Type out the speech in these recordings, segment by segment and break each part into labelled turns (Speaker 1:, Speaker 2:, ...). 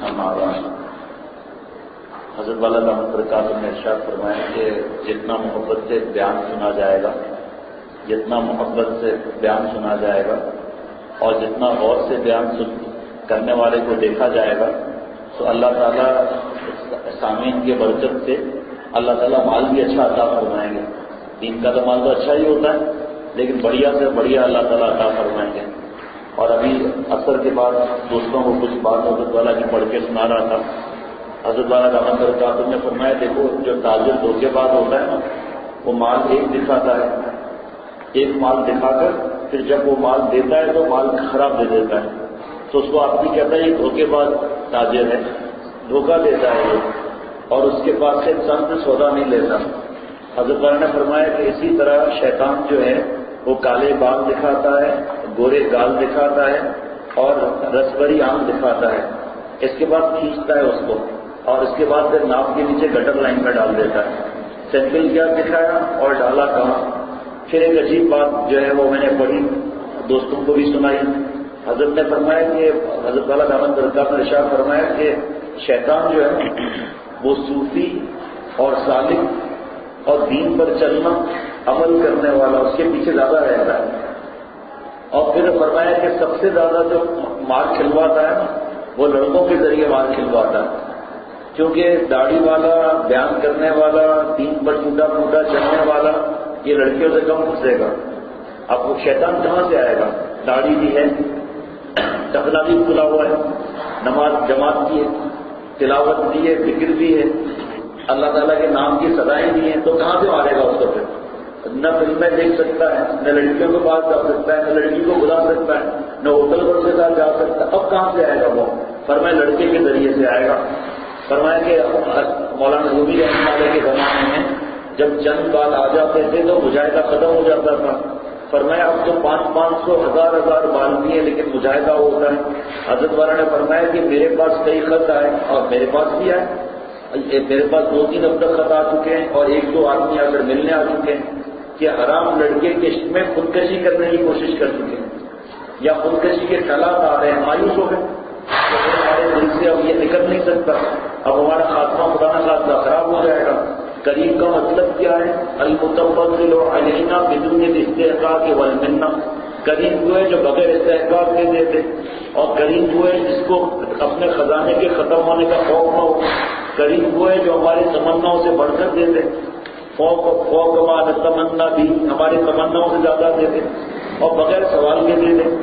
Speaker 1: ہمارا حضرت والا دامت برکاتہ نے ارشاد فرمایا کہ جتنا محبت سے بیان سنا جائے گا، جتنا محبت سے بیان سنا جائے گا اور جتنا غور سے بیان کرنے والے کو دیکھا جائے گا، تو اللہ تعالیٰ سامعین کے برکت سے اللہ تعالیٰ مال بھی اچھا عطا فرمائیں گے۔ دین کا تو مال تو اچھا ہی ہوتا ہے، لیکن بڑھیا سے بڑھیا اللہ تعالیٰ عطا فرمائیں گے۔ اور ابھی عصر کے بعد دوستوں کو کچھ بات حضرت والا کی پڑھ کے سنا رہا تھا۔ حضرت والا دامت برکاتہ نے فرمایا دیکھو جو تاجر دھوکے باز ہوتا ہے نا، وہ مال ایک دکھاتا ہے، ایک مال دکھا کر پھر جب وہ مال دیتا ہے تو مال خراب دے دیتا ہے، تو اس کو آدمی کہتا ہے یہ دھوکے باز تاجر ہے، دھوکہ دیتا ہے یہ، اور اس کے پاس سے انسان سے سودا نہیں لیتا۔ حضرت والا نے فرمایا کہ اسی طرح شیطان جو ہے وہ کالے بال دکھاتا ہے، گورے گال دکھاتا ہے اور رسبری آم دکھاتا ہے، اس کے بعد کھینچتا ہے اس کو اور اس کے بعد پھر ناپ کے نیچے گٹر لائن میں ڈال دیتا ہے۔ سیمپل کیا دکھایا اور ڈالا کہاں۔ پھر ایک عجیب بات جو ہے وہ میں نے پڑھی، دوستوں کو بھی سنائی۔ حضرت نے فرمایا کہ حضرت والا دامت برکاتہ نے ارشاد فرمایا کہ شیطان جو ہے وہ صوفی اور سالک اور دین پر چلنا عمل کرنے والا اس کے پیچھے زیادہ رہتا ہے، اور پھر فرمایا کہ سب سے زیادہ جو مار کھلواتا ہے نا وہ لڑکوں کے ذریعے مار کھلواتا ہے، کیونکہ داڑھی والا، بیان کرنے والا، دین پر ٹوٹا پھوٹا چلنے والا یہ لڑکیوں سے کم گھسے گا۔ اب وہ شیطان کہاں سے آئے گا؟ داڑھی بھی ہے، ٹکلا بھی کھلا ہوا ہے، نماز جماعت کی ہے، تلاوت بھی ہے، ذکر بھی ہے، اللہ تعالیٰ کے نام کی سزائیں بھی ہیں، تو کہاں سے مارے گا اس کو؟ پھر نہ فلمیں دیکھ سکتا ہے، نہ لڑکیوں کے پاس جا سکتا ہے، نہ لڑکی کو بلا سکتا ہے، نہ ہوٹل پر کے ساتھ جا سکتا ہے، اب کہاں سے آئے گا وہ؟ فرمایا لڑکے کے ذریعے سے آئے گا۔ فرمایا کہ مولانا رومی رحمۃ اللہ کے زمانے میں جب چند بال آ جاتے تھے تو مجاہدہ ختم ہو جاتا تھا۔ فرمایا اب تو 500 ہزار بال بھی ہیں لیکن مجاہدہ ہوتا ہے۔ حضرت والا نے فرمایا کہ میرے پاس کئی خط آئے اور میرے پاس بھی آئے، میرے پاس 2-3 اب تک خط آ چکے ہیں اور 1-2 آدمی آ کر ملنے آ چکے ہیں کہ حرام لڑکے کے عشق میں خودکشی کرنے کی کوشش کر چکے ہیں یا خودکشی کے خیالات آ رہے ہیں، مایوس ہو گئے تو ہمارے دل سے اب یہ نکل نہیں سکتا، اب ہمارا خاتمہ خدا نہ خاصہ خراب ہو جائے گا۔ کریم کا مطلب کیا ہے؟ المتفضل علینا بدون الاستحقاق والمنہ، کریم وہ ہے جو بغیر استحقاق کے دیتے، اور کریم وہ ہے جس کو اپنے خزانے کے ختم ہونے کا خوف نہ ہو، کریم وہ ہے جو ہماری تمناؤں سے بڑھ کر دیتے، فوق ما نتمنا بھی ہماری تمناؤں سے زیادہ دیتے اور بغیر سوال کے دیتے۔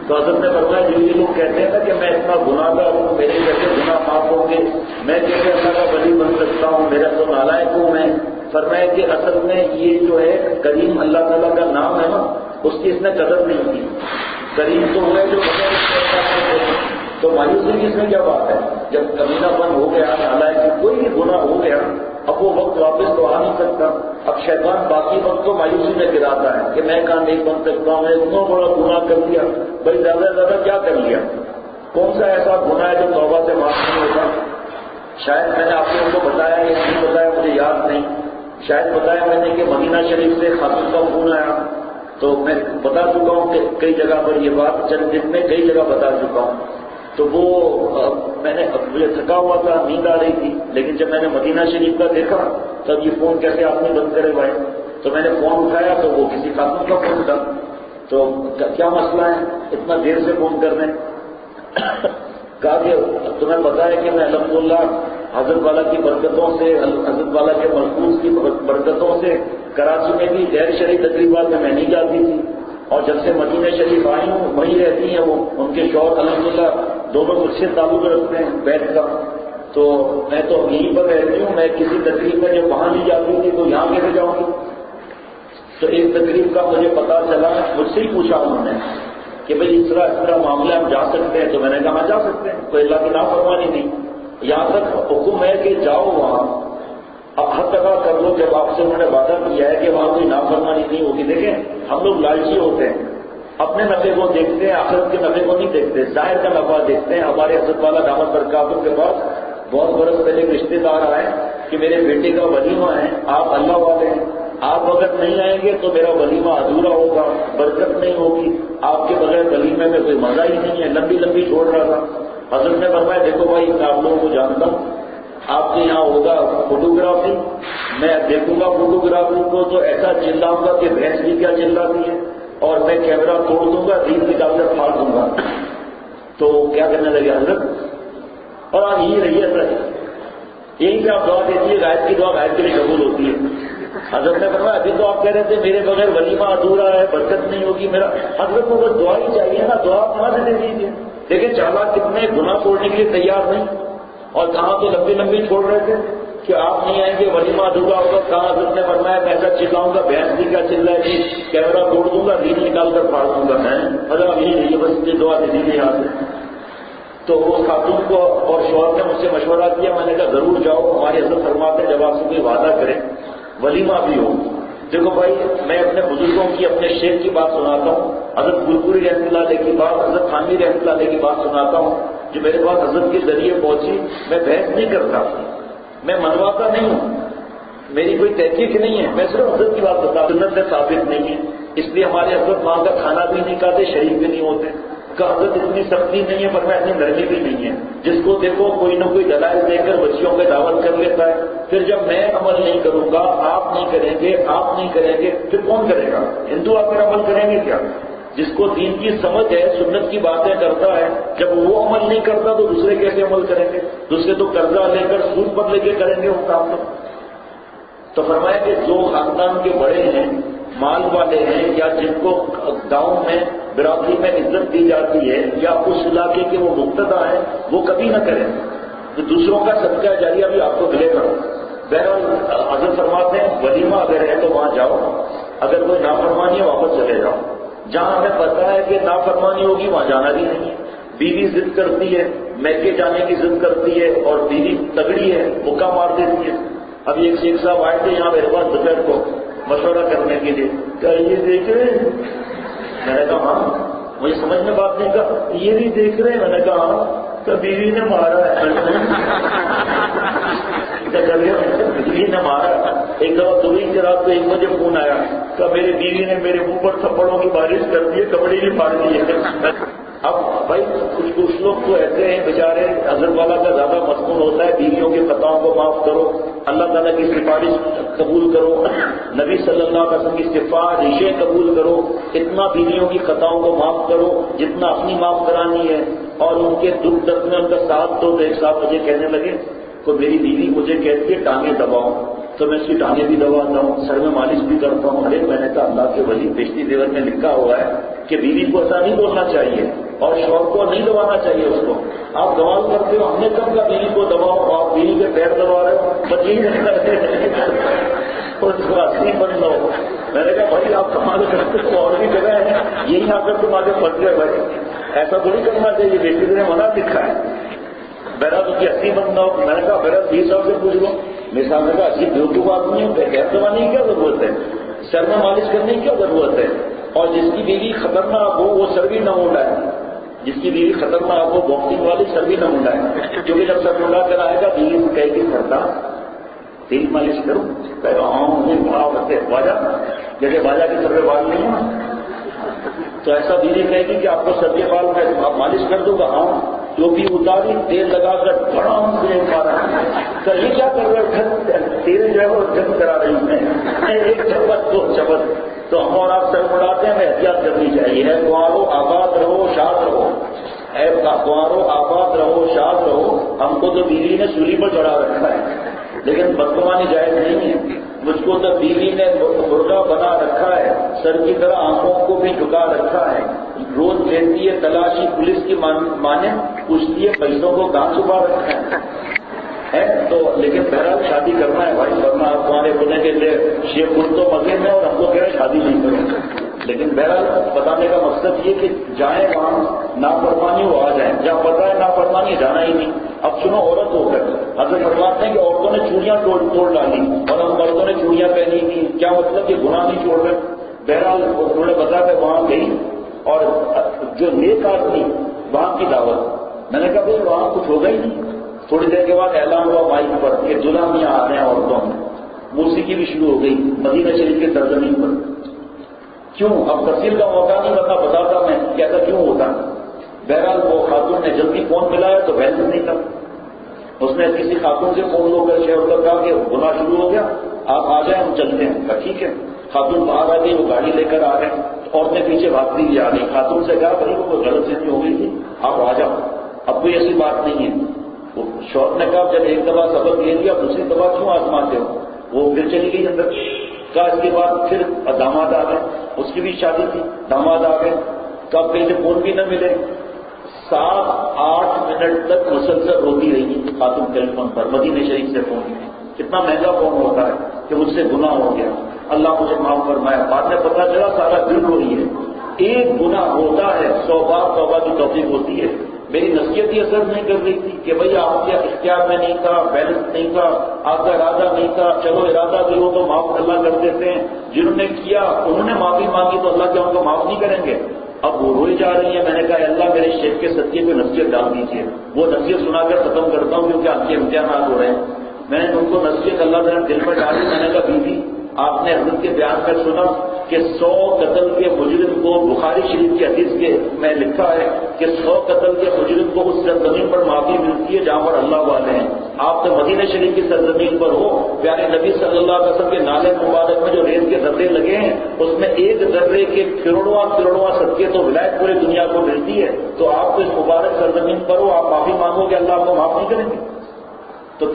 Speaker 1: تو حضرت نے فرمایا جو یہ لوگ کہتے ہیں نا کہ میں اتنا گناہ گار ہوں، میرے جیسے گناہ معاف ہوں گے، میں کیسے اللہ کا ولی بن سکتا ہوں، میرا تو نالائق ہوں میں۔ فرمایا کہ اصل میں یہ جو ہے کریم اللہ تعالیٰ کا نام ہے نا، اس کی اس نے قدر نہیں کی۔ کریم تو وہ ہے جو بغیر استحقاق کے دیتے، تو مایوسی کی اس میں کیا بات ہے؟ جب کمینہ پن ہو گیا، نالائق کوئی بھی گناہ ہو گیا، اب وہ وقت واپس تو آ نہیں سکتا۔ اب شیطان باقی وقت کو مایوسی میں گراتا ہے کہ میں کہاں نہیں بن سکتا ہوں، میں اتنا بڑا گناہ کر لیا، بھائی زیادہ سے زیادہ کیا کر لیا؟ کون سا ایسا گناہ ہے جو توبہ سے معاف نہیں ہوتا؟ شاید میں نے آپ لوگوں کو بتایا یا نہیں بتایا مجھے یاد نہیں، شاید بتایا میں نے کہ مدینہ شریف سے خاتون کا فون آیا، تو میں بتا چکا ہوں کہ کئی جگہ پر یہ بات چند دن میں کئی جگہ بتا چکا ہوں۔ تو وہ میں نے مجھے تھکا ہوا تھا، نیند آ رہی تھی، لیکن جب میں نے مدینہ شریف کا دیکھا تب یہ فون کیسے آپ نے بند کرے بھائی، تو میں نے فون اٹھایا تو وہ کسی خاتون کا فون تھا۔ تو کیا مسئلہ ہے اتنا دیر سے فون کرنے؟ کہا کہ تمہیں پتا ہے کہ میں الحمدللہ حضرت والا کی برکتوں سے، حضرت والا کے ملفوظ کی برکتوں سے کراچی میں بھی غیر شرعی تقریبات میں نہیں جاتی تھی، اور جب سے مدینہ شریف آئی ہوں وہیں رہتی ہیں وہ، ان کے شوہر الحمدللہ دونوں مجھ سے تعلق رکھتے ہیں بیت کا، تو میں تو یہیں پر رہتی ہوں، میں کسی تقریب میں جب وہاں نہیں جاتی تھی تو یہاں کیسے جاؤں گی؟ تو ایک تقریب کا مجھے پتا چلا، مجھ سے ہی پوچھا انہوں نے کہ بھئی اس طرح معاملہ ہم جا سکتے ہیں؟ تو میں نے کہا ہاں جا سکتے ہیں، کوئی اللہ کی نافرمانی نہیں، یہاں تک حکم ہے کہ جاؤ وہاں، اب حد تک کر لو، جب آپ سے انہوں نے وعدہ کیا ہے کہ وہاں کوئی نافرمانی نہیں ہوگی۔ دیکھیں ہم لوگ لالچی ہوتے ہیں، اپنے نفع کو دیکھتے ہیں، آخرت کے نفع کو نہیں دیکھتے، ظاہر کا نفع دیکھتے ہیں۔ ہمارے حضرت والا دامت برکاتہ کے پاس بہت برس پہلے ایک رشتے دار آئے کہ میرے بیٹے کا ولیمہ ہے، آپ اللہ والے ہیں، آپ اگر نہیں آئیں گے تو میرا ولیمہ ادھورا ہوگا، برکت نہیں ہوگی، آپ کے بغیر ولیمے میں کوئی مزہ ہی نہیں ہے، لمبی لمبی چھوڑ رہا تھا۔ حضرت نے فرمایا دیکھو بھائی میں آپ لوگوں کو جانتا ہوں، آپ کے یہاں ہوگا فوٹوگرافی، میں دیکھوں گا فوٹوگرافی کو تو ایسا چلاؤں گا کہ بھینس بھی کیا چلاتی ہے، اور میں کیمرہ توڑ دوں گا، ریل نکال کر پھاڑ دوں گا۔ تو کیا کرنے لگے حضرت، اور آپ یہی رہیے حضرت، یہی کہ آپ دعا دیجیے، غائب کی دعا غائب کے لیے قبول ہوتی ہے۔ حضرت نے فرمایا ابھی تو آپ کہہ رہے تھے میرے بغیر ولیمہ ادھورا ہے، برکت نہیں ہوگی میرا، حضرت کو بس دعا ہی چاہیے نا، دعا کہاں سے دے دیجیے۔ دیکھیں چالاک کتنے گناہ چھوڑنے کے لیے تیار نہیں، اور کہاں تو لمبی لمبی چھوڑ رہے تھے کہ آپ نہیں آئیں گے ولیمہ ادھورا ہوگا، کہاں حضرت نے فرمایا میں ایسا چلاؤں گا بھینس بھی کیا چلائے گی، کیمرہ توڑ دوں گا، ریل نکال کر پھاڑ دوں گا۔ میں حضرت یہی رہیے بس، یہ دعا دے دیجیے یہاں سے۔ تو اس خاتون کو اور شوہر نے مجھ سے مشورہ کیا، میں نے کہا ضرور جاؤ، ہماری حضرت فرماتے ہیں جب آپ سے کوئی وعدہ کریں ولیمہ بھی ہو۔ دیکھو بھائی میں اپنے بزرگوں کی، اپنے شیخ کی بات سناتا ہوں، حضرت گلپوری رحمۃ اللہ علیہ کی بات، حضرت خانوی رحمۃ اللہ علیہ کی بات سناتا ہوں، جو میرے پاس حضرت کے ذریعے پہنچی۔ میں بحث نہیں کرتا، میں منواتا نہیں ہوں، میری کوئی تحقیق نہیں ہے، میں صرف حضرت کی بات بتا، سنت سے ثابت نہیں ہے، اس لیے ہمارے حضرت وہاں کا کھانا بھی نہیں کھاتے، شریک بھی نہیں ہوتے۔ کہ حضرت اتنی سختی نہیں ہے، پر میں اتنی نرمی بھی نہیں ہے، جس کو دیکھو کوئی نہ کوئی دلائل دے کر بچیوں پہ دعوت کر لیتا ہے، پھر جب میں عمل نہیں کروں گا، آپ نہیں کریں گے، آپ نہیں کریں گے، پھر کون کرے گا؟ ہندو آ کر عمل کریں گے کیا؟ جس کو دین کی سمجھ ہے، سنت کی باتیں کرتا ہے، جب وہ عمل نہیں کرتا تو دوسرے کیسے عمل کریں گے؟ دوسرے تو قرضہ لے کر سود پر لے کے کریں گے وہ کام۔ تو فرمایا کہ جو خاندان کے بڑے ہیں، مال والے ہیں، یا جن کو گاؤں میں برادری میں عزت دی جاتی ہے، یا اس علاقے کے وہ مقتدی ہیں، وہ کبھی نہ کریں تو دوسروں کا صدقہ جاریہ بھی آپ کو ملے گا۔ بہرحال حضرت فرماتے ہیں ولیمہ اگر ہے تو وہاں جاؤ، اگر کوئی نافرمانی ہے واپس چلے جاؤ۔ جہاں ہمیں پتا ہے کہ نافرمانی ہوگی وہاں جانا بھی نہیں ہے۔ بیوی ضد کرتی ہے، میکے جانے کی ضد کرتی ہے، اور بیوی تگڑی ہے، مکہ مار دیتی ہے۔ اب ایک شیخ صاحب آئے تھے یہاں میرے پاس دوپہر کو مشورہ کرنے کے لیے، کیا یہ دیکھ رہے ہیں؟ میں نے کہا ہاں، مجھے سمجھ میں بات نہیں، کہا یہ نہیں دیکھ رہے؟ میں نے کہا ہاں، کہ بیوی نے مارا ہے، بیوی نے مارا ہے۔ ایک دفعہ دوری کی رات کو 1 بجے فون آیا کہ میری بیوی نے میرے منہ پر تھپڑوں کی بارش کر دی ہے، کپڑے بھی پھاڑ دیے۔ اب بھائی کچھ لوگ تو ایسے ہیں بیچارے، حضرت والا کا زیادہ مضمون ہوتا ہے بیویوں کے خطاؤں کو معاف کرو، اللہ تعالیٰ کی سفارش قبول کرو، نبی صلی اللہ علیہ وسلم کی سفارشیں قبول کرو، اتنا بیویوں کی خطاؤں کو معاف کرو جتنا اپنی معاف کرانی ہے، اور ان کے دکھ درد میں ان کا ساتھ دو۔ تو ایک صاحب مجھے کہنے لگے کہ میری بیوی مجھے کہتی ہے ٹانگیں دباؤ، تو میں اس کی ٹانگیں بھی دباتا ہوں، سر میں مالش بھی کرتا ہوں۔ ارے میں نے کہا اللہ کے ولی بیشتی دیور میں لکھا ہوا ہے کہ بیوی کو ایسا نہیں بولنا چاہیے، اور شوہر کو نہیں دبانا چاہیے اس کو۔ آپ گوال کرتے ہو، ہم نے کب کہا بیوی کو دباؤ، آپ بیوی کے پیر دبا رہے ہو، بس یہی نہیں کرتے اور اس کو اصلی بن لو۔ میں نے کہا بھائی آپ کمال کرتے ہو، اور بھی جگہ ہے، یہی آ کر تم آگے پھنس گئے بھائی، ایسا تھوڑی کرنا چاہیے، بیٹی نے منع لکھا ہے۔ بہرحال اس کی 80 بن لو۔ میں نے کہا بہرحال 20 صاحب سے پوچھ لو۔ میرے سامنے کہا 80 بیوقوف آدمی ہے، گیس دبانے کی کیا ضرورت ہے، سر میں مالش کرنے کی کیا ضرورت ہے؟ اور جس کی بیوی خطرناک ہو وہ سر بھی نہ منڈائے، جس کی بیوی خطرناک ہو باکسنگ والی سر بھی نہ منڈائے، کیونکہ جب سر منڈا کر آئے گا بیوی سے کہے گی کرتا تیل مالش کروں، کہے گا ہاں مجھے بڑا کرتے باجا، جیسے باجا کے سر پہ بال نہیں ہے، تو ایسا بیوی کہے گی کہ آپ کو سر کے بال میں مالش کر دوں گا، ہاں جو بھی اتاری تیل لگا کر بڑا مجھے مارا، تو یہ کیا کر رہے تیرے جو ہے وہ جب کرا رہی ہوں ایک چپت دو چپت۔ تو ہم اور آپ سر بڑھاتے ہیں، ہمیں احتیاط کرنی چاہیے، ہے کنوارو آباد رہو شاد رہو، ہے کنوارو آباد رہو شاد رہو۔ ہم کو تو بیوی نے سولی پر چڑھا رکھا ہے، لیکن بدگمانی جائز نہیں ہے۔ مجھ کو تو بیوی نے برقع بنا رکھا ہے، سر کی طرح آنکھوں کو بھی جھکا رکھا ہے، روز لیتی ہے تلاشی پولیس کی مانند، پوچھتی ہے پیسوں کو کہاں چھپا رکھا ہے تو لیکن بہرحال شادی کرنا ہے بھائی، ورنہ آپ تمہارے ہونے کے لیے شیخ خود تو مزے میں اور ہم کو کہہ رہے شادی نہیں کریں۔ لیکن بہرحال بتانے کا مقصد یہ کہ جائیں وہاں نافرمانی ہو آ جائیں، جہاں پتہ ہے نافرمانی جانا ہی نہیں۔ اب سنو عورت ہو کر حضرت فرماتے ہیں کہ عورتوں نے چوڑیاں توڑ ڈالی اور ہم مردوں نے چوڑیاں پہنی تھی، کیا مطلب کہ گناہ نہیں چھوڑ رہے؟ بہرحال انہوں نے بتایا کہ وہاں گئی اور جو نیک آدمی وہاں کی دعوت، میں نے کہا بھائی وہاں کچھ ہوگا ہی نہیں۔ تھوڑی دیر کے بعد اعلان ہوا مائک پر کہ دلہا میاں آ رہے ہیں عورتوں میں، موسیقی بھی شروع ہو گئی مدینہ شریف کے سرزمین پر۔ کیوں؟ اب تفصیل کا موقع نہیں، ورنہ بتاتا میں کہ ایسا کیوں ہوتا۔ بہرحال وہ خاتون نے جلدی فون ملایا تو بیلنس نہیں تھا. اس نے کسی خاتون سے فون لو کر شیئر کر کہا کہ گناہ شروع ہو گیا، آپ آ جائیں ہم چلتے ہیں. کہا ٹھیک ہے. خاتون باہر آ گئی، وہ گاڑی لے کر آ گئے، عورتیں پیچھے بھاگتی ہوئی آ گئی. خاتون سے کہا بھائی وہ غلط فہمی ہو گئی تھی، آپ آ جاؤ، اب کوئی ایسی بات نہیں ہے. وہ شوہر نے کہا جب ایک دفعہ سبق لے لیا دوسری دفعہ کیوں آزماتے ہو؟ وہ پھر چلی گئی اندر. کہا اس کے بعد پھر داماد آ گئے، اس کی بھی شادی تھی، داماد آ گئے. کب کہیں سے فون بھی نہ ملے. 7-8 منٹ تک مسلسل روتی رہی خاتون ٹیلی فون پر. مدینہ شریف سے فون کی، کتنا مہنگا فون ہوتا ہے کہ مجھ سے گناہ ہو گیا، اللہ مجھے معاف فرمایا. بعد میں پتا چلا سارا دل رو رہی ہے. ایک گناہ ہوتا ہے 100 بار توبہ کی توفیق ہوتی ہے. میری نصیحت ہی اثر نہیں کر رہی تھی کہ بھئی آپ کے اختیار میں نہیں تھا، بیلنس نہیں تھا، آپ کا ارادہ نہیں تھا، چلو ارادہ بھی ہو تو معاف اللہ کر دیتے ہیں. جنہوں نے کیا انہوں نے معافی مانگی تو اللہ کیا ان کو معاف نہیں کریں گے؟ اب وہ روئی جا رہی ہے. میں نے کہا اللہ میرے شیخ کے صدقے پہ نصیحت ڈال دیجیے. وہ نصیحت سنا کر ختم کرتا ہوں کیونکہ آپ کے امتحانات ہو رہے ہیں. میں نے ان کو نصیحت اللہ تعالیٰ دل پر ڈالی. میں نے کہا بیوی آپ نے حضرت کے بیان میں سنا کہ 100 قتل کے مجرم کو بخاری شریف کی حدیث کے میں لکھا ہے کہ 100 قتل کے مجرم کو اس سرزمین پر معافی ملتی ہے جہاں پر اللہ والے ہیں. آپ تو مدینہ شریف کی سرزمین پر ہو، پیارے نبی صلی اللہ علیہ وسلم کے نالے مبارک میں جو ریت کے ذرے لگے ہیں اس میں ایک ذرے کے کروڑواں صدقے تو ولایت پوری دنیا کو ملتی ہے. تو آپ تو اس مبارک سرزمین پر ہو، آپ معافی مانگو گے اللہ آپ کو معاف نہیں کریں گے؟ تو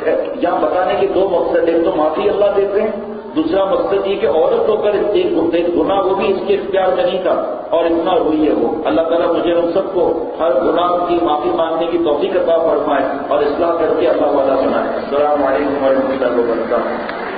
Speaker 1: یہاں بتانے کے دو مقصد، ایک تو معافی اللہ دیتے ہیں، دوسرا مقصد یہ کہ عورت ہو کر ایک گناہ وہ بھی اس کے اختیار میں نہیں تھا اور اتنا روئی ہے وہ. اللہ تعالیٰ مجھے ہم سب کو ہر گناہ کی معافی مانگنے کی توفیق عطا فرمائے اور اصلاح کر کے اللہ والا بنائے. السلام علیکم ورحمۃ اللہ وبرکاتہ.